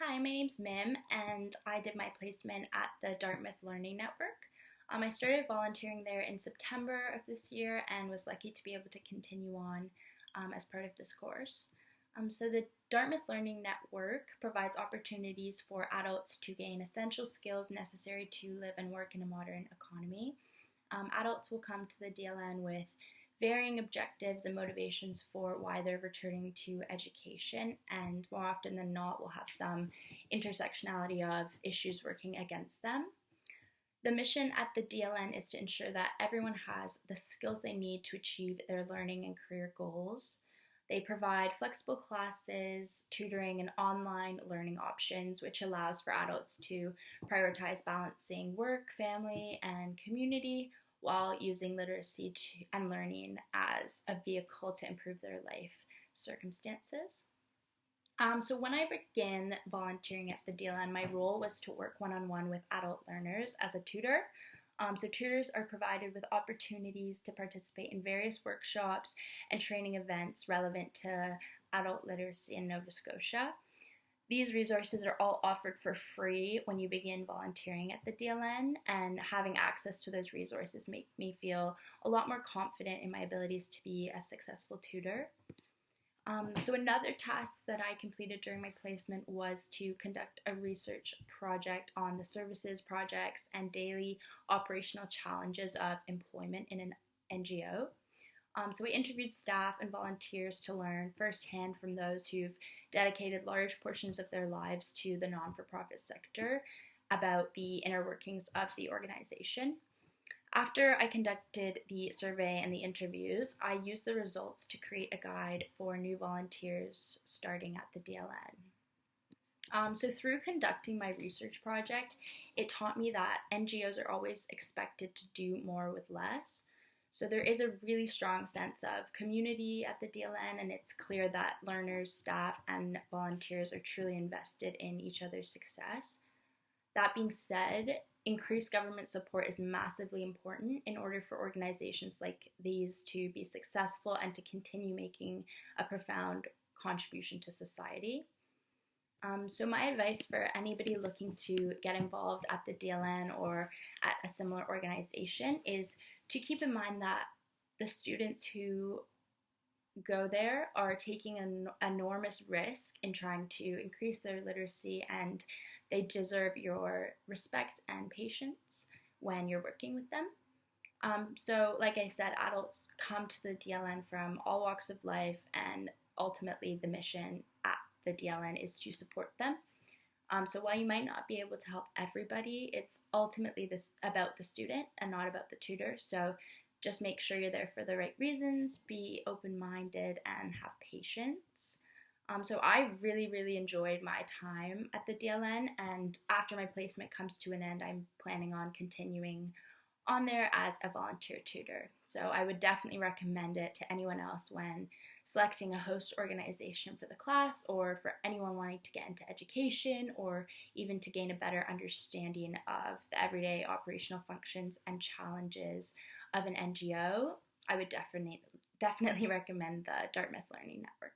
Hi, my name's Mim, and I did my placement at the Dartmouth Learning Network. I started volunteering there in September of this year and was lucky to be able to continue on as part of this course. So the Dartmouth Learning Network provides opportunities for adults to gain essential skills necessary to live and work in a modern economy. Adults will come to the DLN with varying objectives and motivations for why they're returning to education, and more often than not will have some intersectionality of issues working against them. The mission at the DLN is to ensure that everyone has the skills they need to achieve their learning and career goals. They provide flexible classes, tutoring, and online learning options, which allows for adults to prioritize balancing work, family, and community while using literacy and learning as a vehicle to improve their life circumstances. So when I began volunteering at the DLN, my role was to work one-on-one with adult learners as a tutor. So tutors are provided with opportunities to participate in various workshops and training events relevant to adult literacy in Nova Scotia. These resources are all offered for free when you begin volunteering at the DLN, and having access to those resources make me feel a lot more confident in my abilities to be a successful tutor. So another task that I completed during my placement was to conduct a research project on the services, projects, and daily operational challenges of employment in an NGO. So I interviewed staff and volunteers to learn firsthand from those who've dedicated large portions of their lives to the non-for-profit sector about the inner workings of the organization. After I conducted the survey and the interviews, I used the results to create a guide for new volunteers starting at the DLN. So through conducting my research project, it taught me that NGOs are always expected to do more with less. So there is a really strong sense of community at the DLN, and it's clear that learners, staff, and volunteers are truly invested in each other's success. That being said, increased government support is massively important in order for organizations like these to be successful and to continue making a profound contribution to society. So my advice for anybody looking to get involved at the DLN or at a similar organization is to keep in mind that the students who go there are taking an enormous risk in trying to increase their literacy, and they deserve your respect and patience when you're working with them. So like I said, adults come to the DLN from all walks of life, and ultimately the mission at the DLN is to support them. So while you might not be able to help everybody, it's ultimately about the student and not about the tutor. So just make sure you're there for the right reasons, be open-minded, and have patience. So I really enjoyed my time at the DLN, and after my placement comes to an end, I'm planning on continuing on there as a volunteer tutor. So I would definitely recommend it to anyone else when selecting a host organization for the class, or for anyone wanting to get into education, or even to gain a better understanding of the everyday operational functions and challenges of an NGO. I would definitely recommend the Dartmouth Learning Network.